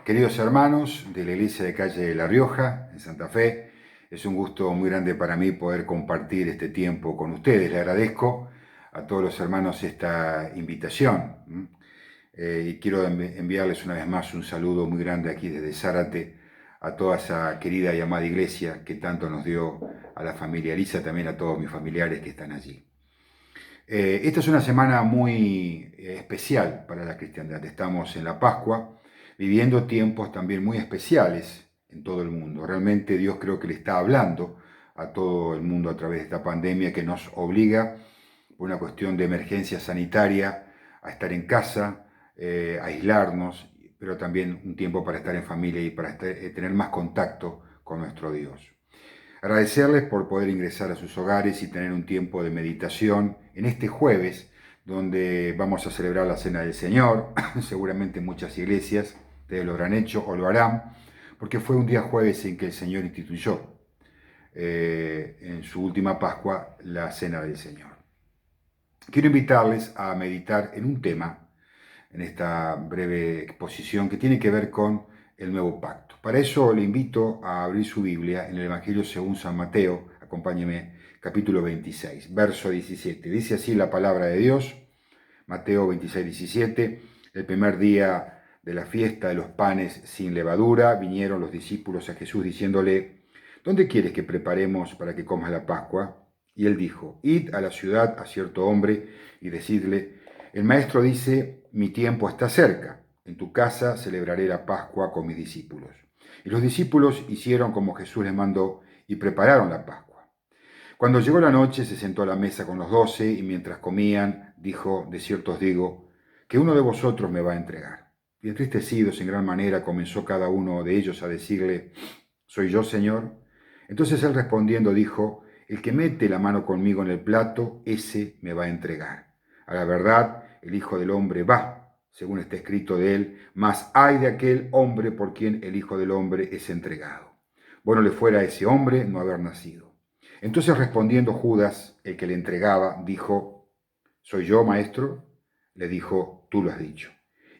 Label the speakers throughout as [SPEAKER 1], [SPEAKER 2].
[SPEAKER 1] Queridos hermanos de la Iglesia de Calle La Rioja, en Santa Fe, es un gusto muy grande para mí poder compartir este tiempo con ustedes. Le agradezco a todos los hermanos esta invitación. Y quiero enviarles una vez más un saludo muy grande aquí desde Zárate a toda esa querida y amada iglesia que tanto nos dio a la familia Elisa, también a todos mis familiares que están allí. Esta es una semana muy especial para la cristiandad. Estamos en la Pascua, viviendo tiempos también muy especiales en todo el mundo. Realmente Dios creo que le está hablando a todo el mundo a través de esta pandemia que nos obliga, por una cuestión de emergencia sanitaria, a estar en casa, a aislarnos, pero también un tiempo para estar en familia y para tener más contacto con nuestro Dios. Agradecerles por poder ingresar a sus hogares y tener un tiempo de meditación en este jueves, donde vamos a celebrar la Cena del Señor. Seguramente en muchas iglesias ustedes lo habrán hecho o lo harán, porque fue un día jueves en que el Señor instituyó en su última Pascua la Cena del Señor. Quiero invitarles a meditar en un tema, en esta breve exposición, que tiene que ver con el nuevo pacto. Para eso le invito a abrir su Biblia en el Evangelio según San Mateo, acompáñeme, capítulo 26, verso 17. Dice así la palabra de Dios, Mateo 26, 17, el primer día de la fiesta de los panes sin levadura, vinieron los discípulos a Jesús diciéndole, ¿dónde quieres que preparemos para que comas la Pascua? Y él dijo, id a la ciudad a cierto hombre y decidle, el maestro dice, mi tiempo está cerca, en tu casa celebraré la Pascua con mis discípulos. Y los discípulos hicieron como Jesús les mandó y prepararon la Pascua. Cuando llegó la noche se sentó a la mesa con los 12 y mientras comían dijo, de cierto os digo, que uno de vosotros me va a entregar. Y entristecidos en gran manera comenzó cada uno de ellos a decirle, ¿soy yo, Señor? Entonces él respondiendo dijo, el que mete la mano conmigo en el plato, ese me va a entregar. A la verdad, el Hijo del Hombre va, según está escrito de él, mas ay de aquel hombre por quien el Hijo del Hombre es entregado. Bueno le fuera a ese hombre no haber nacido. Entonces respondiendo Judas, el que le entregaba, dijo, ¿soy yo, maestro? Le dijo, tú lo has dicho.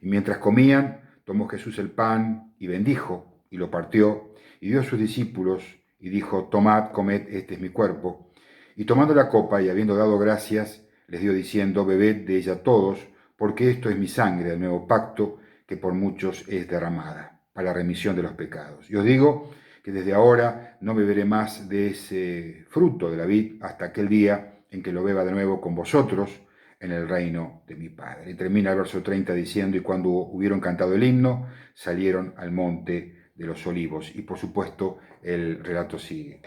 [SPEAKER 1] Y mientras comían, tomó Jesús el pan y bendijo, y lo partió, y dio a sus discípulos, y dijo, tomad, comed, este es mi cuerpo. Y tomando la copa y habiendo dado gracias, les dio diciendo, bebed de ella todos, porque esto es mi sangre del nuevo pacto, que por muchos es derramada, para la remisión de los pecados. Y os digo que desde ahora no beberé más de ese fruto de la vid hasta aquel día en que lo beba de nuevo con vosotros en el reino de mi Padre. Y termina el verso 30 diciendo, y cuando hubieron cantado el himno, salieron al monte de los olivos. Y por supuesto, el relato sigue.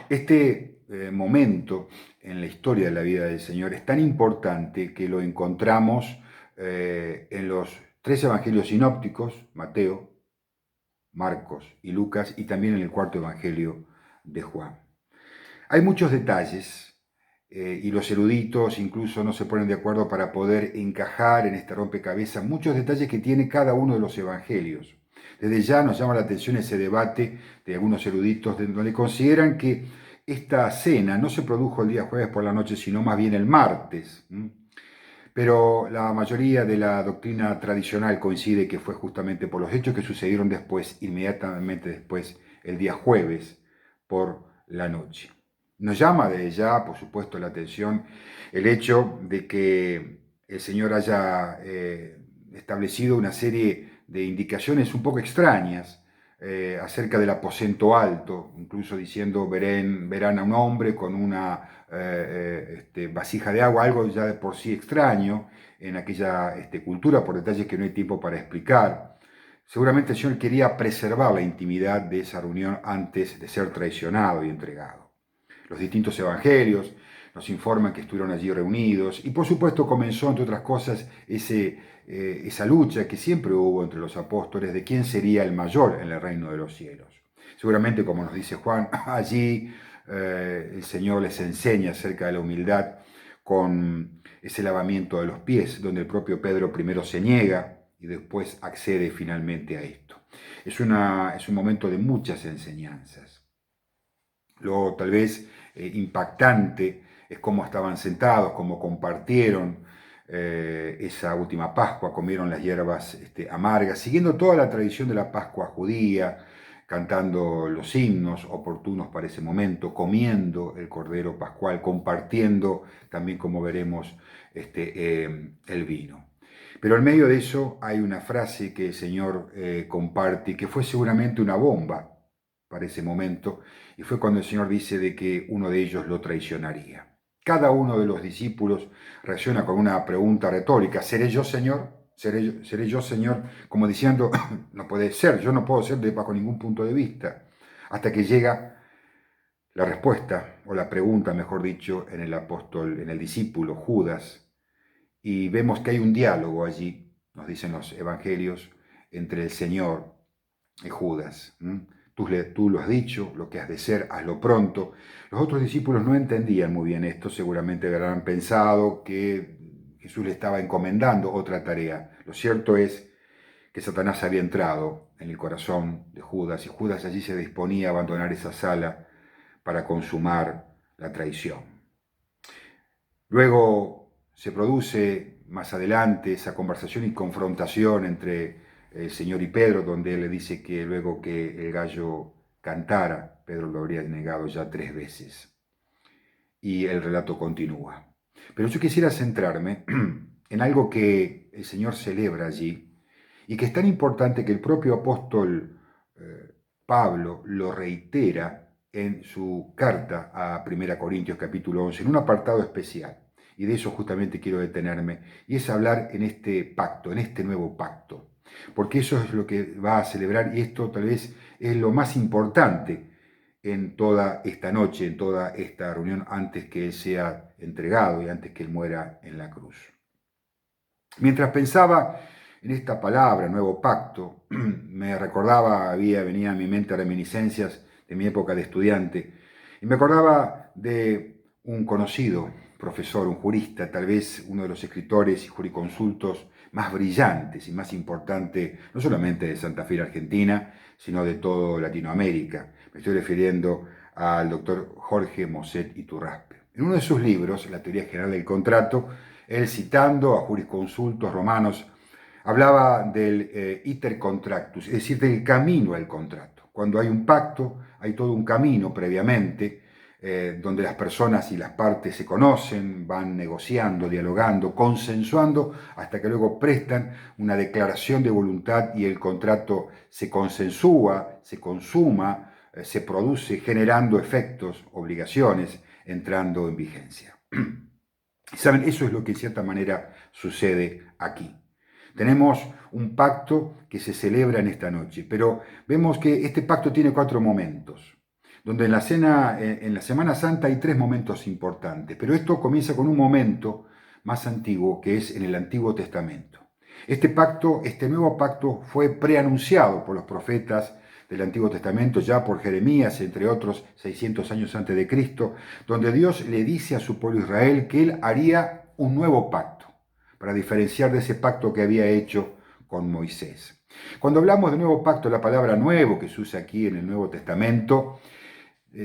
[SPEAKER 1] Este momento en la historia de la vida del Señor es tan importante que lo encontramos en los tres evangelios sinópticos, Mateo, Marcos y Lucas, y también en el cuarto evangelio de Juan. Hay muchos detalles y los eruditos incluso no se ponen de acuerdo para poder encajar en este rompecabezas muchos detalles que tiene cada uno de los evangelios. Desde ya nos llama la atención ese debate de algunos eruditos donde consideran que esta cena no se produjo el día jueves por la noche, sino más bien el martes. Pero la mayoría de la doctrina tradicional coincide que fue justamente por los hechos que sucedieron después, inmediatamente después, el día jueves por la noche. Nos llama desde ya, por supuesto, la atención el hecho de que el Señor haya establecido una serie de indicaciones un poco extrañas acerca del aposento alto, incluso diciendo verán a un hombre con una vasija de agua, algo ya de por sí extraño en aquella cultura, por detalles que no hay tiempo para explicar. Seguramente el Señor quería preservar la intimidad de esa reunión antes de ser traicionado y entregado. Los distintos evangelios nos informan que estuvieron allí reunidos y por supuesto comenzó, entre otras cosas, esa lucha que siempre hubo entre los apóstoles de quién sería el mayor en el reino de los cielos. Seguramente, como nos dice Juan, allí el Señor les enseña acerca de la humildad con ese lavamiento de los pies, donde el propio Pedro primero se niega y después accede finalmente a esto. Es un momento de muchas enseñanzas. Lo tal vez impactante es cómo estaban sentados, cómo compartieron, esa última Pascua, comieron las hierbas amargas, siguiendo toda la tradición de la Pascua judía, cantando los himnos oportunos para ese momento, comiendo el Cordero Pascual, compartiendo también, como veremos, el vino. Pero en medio de eso hay una frase que el Señor comparte, que fue seguramente una bomba para ese momento, y fue cuando el Señor dice de que uno de ellos lo traicionaría. Cada uno de los discípulos reacciona con una pregunta retórica: ¿seré yo, Señor? ¿Seré yo, Señor? Como diciendo, no puede ser, yo no puedo ser bajo ningún punto de vista. Hasta que llega la respuesta, o la pregunta, mejor dicho, en el apóstol, en el discípulo Judas, y vemos que hay un diálogo allí, nos dicen los evangelios, entre el Señor y Judas. Tú lo has dicho, lo que has de ser, hazlo pronto. Los otros discípulos no entendían muy bien esto, seguramente habrán pensado que Jesús le estaba encomendando otra tarea. Lo cierto es que Satanás había entrado en el corazón de Judas, y Judas allí se disponía a abandonar esa sala para consumar la traición. Luego se produce más adelante esa conversación y confrontación entre el Señor y Pedro, donde él le dice que luego que el gallo cantara, Pedro lo habría negado ya 3 veces. Y el relato continúa. Pero yo quisiera centrarme en algo que el Señor celebra allí y que es tan importante que el propio apóstol Pablo lo reitera en su carta a 1 Corintios capítulo 11, en un apartado especial. Y de eso justamente quiero detenerme, y es hablar en este pacto, en este nuevo pacto. Porque eso es lo que va a celebrar, y esto tal vez es lo más importante en toda esta noche, en toda esta reunión, antes que Él sea entregado y antes que Él muera en la cruz. Mientras pensaba en esta palabra, nuevo pacto, me recordaba, venía a mi mente reminiscencias de mi época de estudiante, y me acordaba de un conocido profesor, un jurista, tal vez uno de los escritores y jurisconsultos más brillantes y más importantes, no solamente de Santa Fe, Argentina, sino de toda Latinoamérica. Me estoy refiriendo al doctor Jorge Mosset Iturraspe. En uno de sus libros, La teoría general del contrato, él, citando a jurisconsultos romanos, hablaba del iter contractus, es decir, del camino al contrato. Cuando hay un pacto, hay todo un camino previamente, donde las personas y las partes se conocen, van negociando, dialogando, consensuando, hasta que luego prestan una declaración de voluntad y el contrato se consensúa, se consuma, se produce, generando efectos, obligaciones, entrando en vigencia. ¿Saben? Eso es lo que en cierta manera sucede aquí. Tenemos un pacto que se celebra en esta noche, pero vemos que este pacto tiene 4 momentos, donde en la Semana Santa hay 3 momentos importantes, pero esto comienza con un momento más antiguo, que es en el Antiguo Testamento. Este pacto, este nuevo pacto, fue preanunciado por los profetas del Antiguo Testamento, ya por Jeremías, entre otros, 600 años antes de Cristo, donde Dios le dice a su pueblo Israel que él haría un nuevo pacto, para diferenciar de ese pacto que había hecho con Moisés. Cuando hablamos de nuevo pacto, la palabra nuevo que se usa aquí en el Nuevo Testamento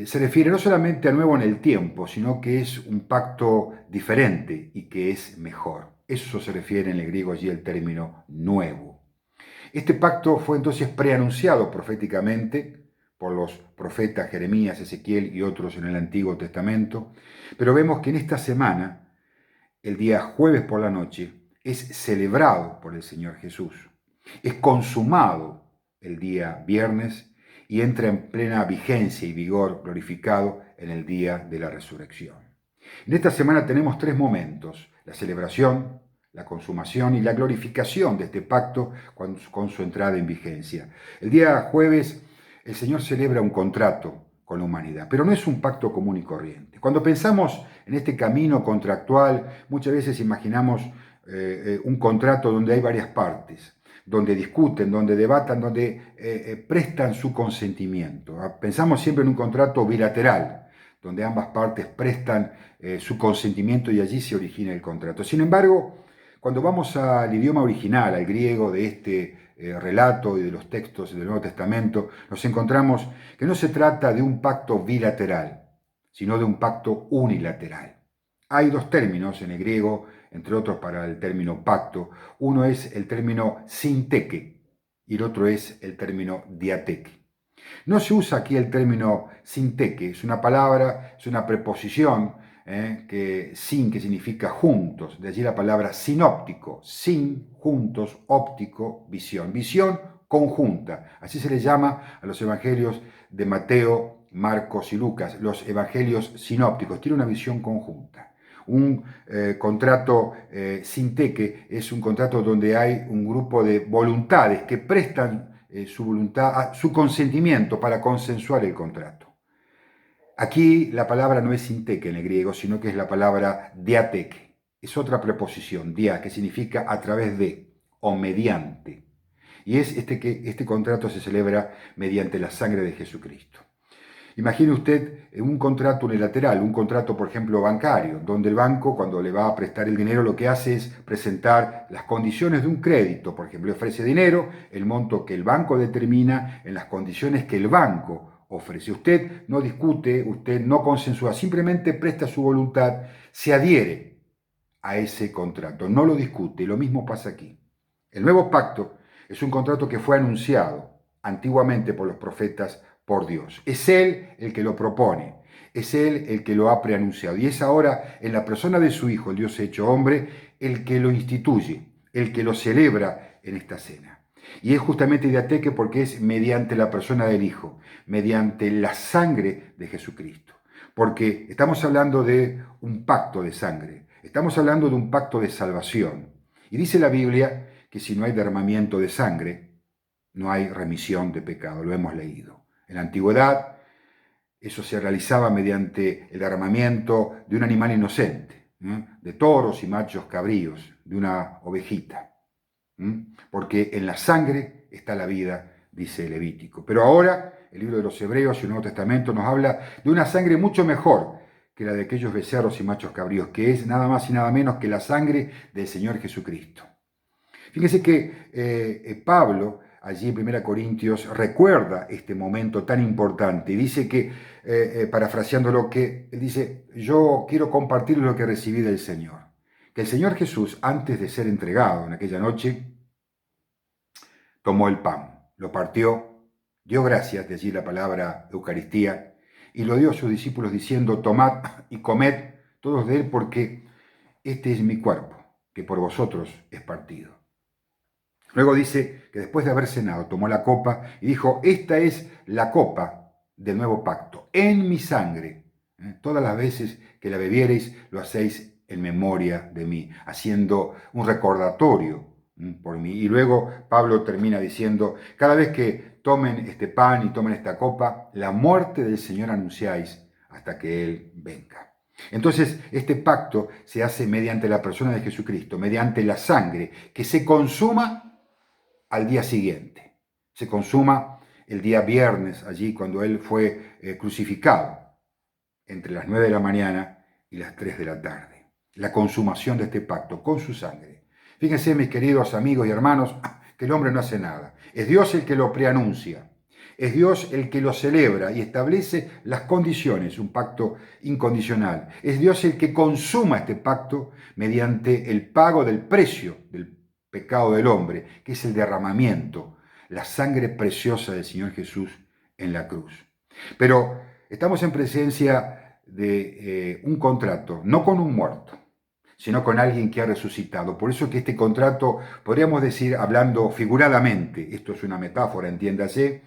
[SPEAKER 1] se refiere no solamente a nuevo en el tiempo, sino que es un pacto diferente y que es mejor. Eso se refiere en el griego allí el término nuevo. Este pacto fue entonces preanunciado proféticamente por los profetas Jeremías, Ezequiel y otros en el Antiguo Testamento, pero vemos que en esta semana, el día jueves por la noche, es celebrado por el Señor Jesús. Es consumado el día viernes y entra en plena vigencia y vigor glorificado en el día de la resurrección. En esta semana tenemos 3 momentos: la celebración, la consumación y la glorificación de este pacto con su entrada en vigencia. El día jueves el Señor celebra un contrato con la humanidad, pero no es un pacto común y corriente. Cuando pensamos en este camino contractual, muchas veces imaginamos un contrato donde hay varias partes, donde discuten, donde debatan, donde prestan su consentimiento. Pensamos siempre en un contrato bilateral, donde ambas partes prestan su consentimiento y allí se origina el contrato. Sin embargo, cuando vamos al idioma original, al griego de este relato y de los textos del Nuevo Testamento, nos encontramos que no se trata de un pacto bilateral, sino de un pacto unilateral. Hay dos términos en el griego, entre otros para el término pacto. Uno es el término sinteke y el otro es el término diateke. No se usa aquí el término sinteke, es una palabra, es una preposición, que significa juntos, de allí la palabra sinóptico, sin, juntos, óptico, visión. Visión conjunta, así se le llama a los evangelios de Mateo, Marcos y Lucas, los evangelios sinópticos, tiene una visión conjunta. Un contrato sinteke es un contrato donde hay un grupo de voluntades que prestan su voluntad, su consentimiento para consensuar el contrato. Aquí la palabra no es sinteke en el griego, sino que es la palabra diateke. Es otra preposición, dia, que significa a través de o mediante. Y es que este contrato se celebra mediante la sangre de Jesucristo. Imagine usted un contrato unilateral, un contrato, por ejemplo, bancario, donde el banco, cuando le va a prestar el dinero, lo que hace es presentar las condiciones de un crédito. Por ejemplo, le ofrece dinero, el monto que el banco determina en las condiciones que el banco ofrece. Usted no discute, usted no consensúa, simplemente presta su voluntad, se adhiere a ese contrato, no lo discute. Lo mismo pasa aquí. El nuevo pacto es un contrato que fue anunciado antiguamente por los profetas por Dios. Es Él el que lo propone, es Él el que lo ha preanunciado. Y es ahora en la persona de su Hijo, el Dios hecho hombre, el que lo instituye, el que lo celebra en esta cena. Y es justamente diateque porque es mediante la persona del Hijo, mediante la sangre de Jesucristo. Porque estamos hablando de un pacto de sangre, estamos hablando de un pacto de salvación. Y dice la Biblia que si no hay derramamiento de sangre, no hay remisión de pecado, lo hemos leído. En la antigüedad, eso se realizaba mediante el derramamiento de un animal inocente, de toros y machos cabríos, de una ovejita. Porque en la sangre está la vida, dice Levítico. Pero ahora, el libro de los Hebreos y el Nuevo Testamento nos habla de una sangre mucho mejor que la de aquellos becerros y machos cabríos, que es nada más y nada menos que la sangre del Señor Jesucristo. Fíjense que Pablo, allí en 1 Corintios, recuerda este momento tan importante y dice que, parafraseándolo, que dice, yo quiero compartir lo que recibí del Señor. Que el Señor Jesús, antes de ser entregado en aquella noche, tomó el pan, lo partió, dio gracias, de allí la palabra Eucaristía, y lo dio a sus discípulos diciendo, tomad y comed todos de él, porque este es mi cuerpo, que por vosotros es partido. Luego dice que después de haber cenado, tomó la copa y dijo, esta es la copa del nuevo pacto, en mi sangre. Todas las veces que la bebiereis, lo hacéis en memoria de mí, haciendo un recordatorio por mí. Y luego Pablo termina diciendo, cada vez que tomen este pan y tomen esta copa, la muerte del Señor anunciáis hasta que Él venga. Entonces, este pacto se hace mediante la persona de Jesucristo, mediante la sangre, que se consuma al día siguiente. Se consuma el día viernes, allí cuando Él fue crucificado, entre las 9 de la mañana y las 3 de la tarde. La consumación de este pacto con su sangre. Fíjense, mis queridos amigos y hermanos, que el hombre no hace nada. Es Dios el que lo preanuncia. Es Dios el que lo celebra y establece las condiciones, un pacto incondicional. Es Dios el que consuma este pacto mediante el pago del precio del pecado del hombre, que es el derramamiento, la sangre preciosa del Señor Jesús en la cruz. Pero estamos en presencia de un contrato, no con un muerto, sino con alguien que ha resucitado. Por eso que este contrato, podríamos decir, hablando figuradamente, esto es una metáfora, entiéndase,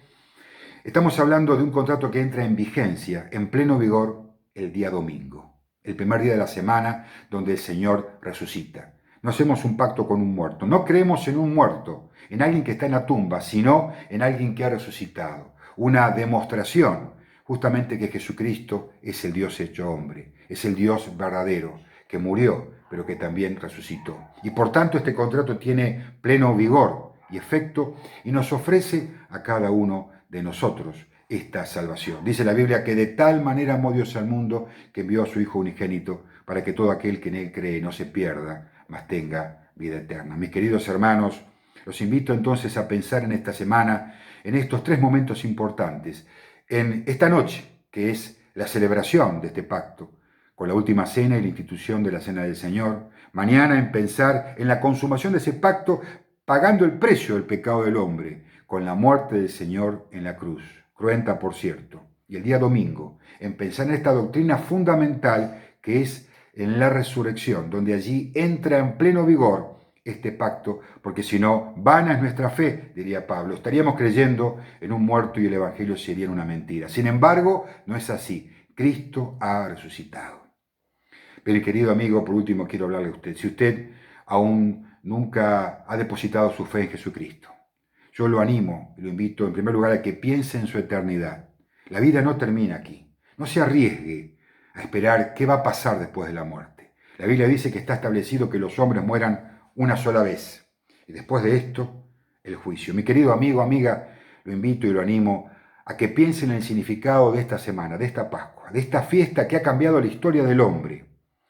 [SPEAKER 1] estamos hablando de un contrato que entra en vigencia, en pleno vigor, el día domingo, el primer día de la semana donde el Señor resucita. No hacemos un pacto con un muerto, no creemos en un muerto, en alguien que está en la tumba, sino en alguien que ha resucitado. Una demostración justamente que Jesucristo es el Dios hecho hombre, es el Dios verdadero, que murió, pero que también resucitó. Y por tanto este contrato tiene pleno vigor y efecto y nos ofrece a cada uno de nosotros esta salvación. Dice la Biblia que de tal manera amó Dios al mundo que envió a su Hijo unigénito para que todo aquel que en él cree no se pierda, mas tenga vida eterna. Mis queridos hermanos, los invito entonces a pensar en esta semana, en estos tres momentos importantes, en esta noche, que es la celebración de este pacto, con la última cena y la institución de la Cena del Señor. Mañana en pensar en la consumación de ese pacto, pagando el precio del pecado del hombre, con la muerte del Señor en la cruz, cruenta por cierto. Y el día domingo, en pensar en esta doctrina fundamental que es en la resurrección, donde allí entra en pleno vigor este pacto, porque si no, vana es nuestra fe, diría Pablo. Estaríamos creyendo en un muerto y el Evangelio sería una mentira. Sin embargo, no es así. Cristo ha resucitado. Pero querido amigo, por último quiero hablarle a usted. Si usted aún nunca ha depositado su fe en Jesucristo, yo lo animo y lo invito en primer lugar a que piense en su eternidad. La vida no termina aquí. No se arriesgue a esperar qué va a pasar después de la muerte. La Biblia dice que está establecido que los hombres mueran una sola vez. Y después de esto, el juicio. Mi querido amigo, amiga, lo invito y lo animo a que piense en el significado de esta semana, de esta Pascua, de esta fiesta que ha cambiado la historia del hombre.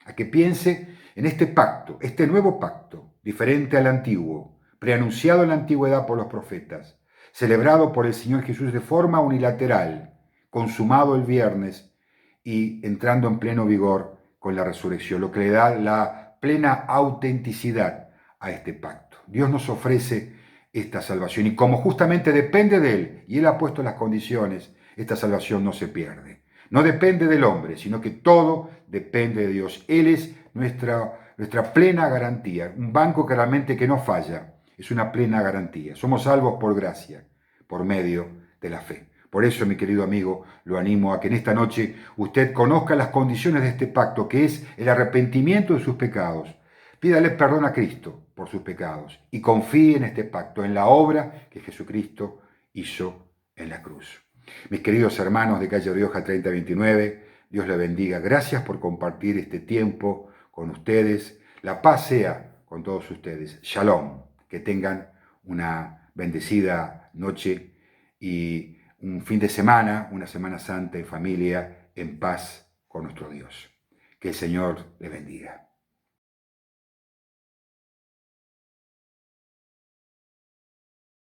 [SPEAKER 1] A que piense en este pacto, este nuevo pacto, diferente al antiguo, preanunciado en la antigüedad por los profetas, celebrado por el Señor Jesús de forma unilateral, consumado el viernes y entrando en pleno vigor con la resurrección, lo que le da la plena autenticidad a este pacto. Dios nos ofrece esta salvación y como justamente depende de Él y Él ha puesto las condiciones, esta salvación no se pierde. No depende del hombre, sino que todo depende de Dios. Él es nuestra plena garantía, un banco claramente que no falla, es una plena garantía. Somos salvos por gracia, por medio de la fe. Por eso, mi querido amigo, lo animo a que en esta noche usted conozca las condiciones de este pacto, que es el arrepentimiento de sus pecados. Pídale perdón a Cristo por sus pecados y confíe en este pacto, en la obra que Jesucristo hizo en la cruz. Mis queridos hermanos de Calle Rioja 3029, Dios les bendiga. Gracias por compartir este tiempo con ustedes. La paz sea con todos ustedes. Shalom. Que tengan una bendecida noche y un fin de semana, una Semana Santa en familia, en paz con nuestro Dios. Que el Señor les bendiga.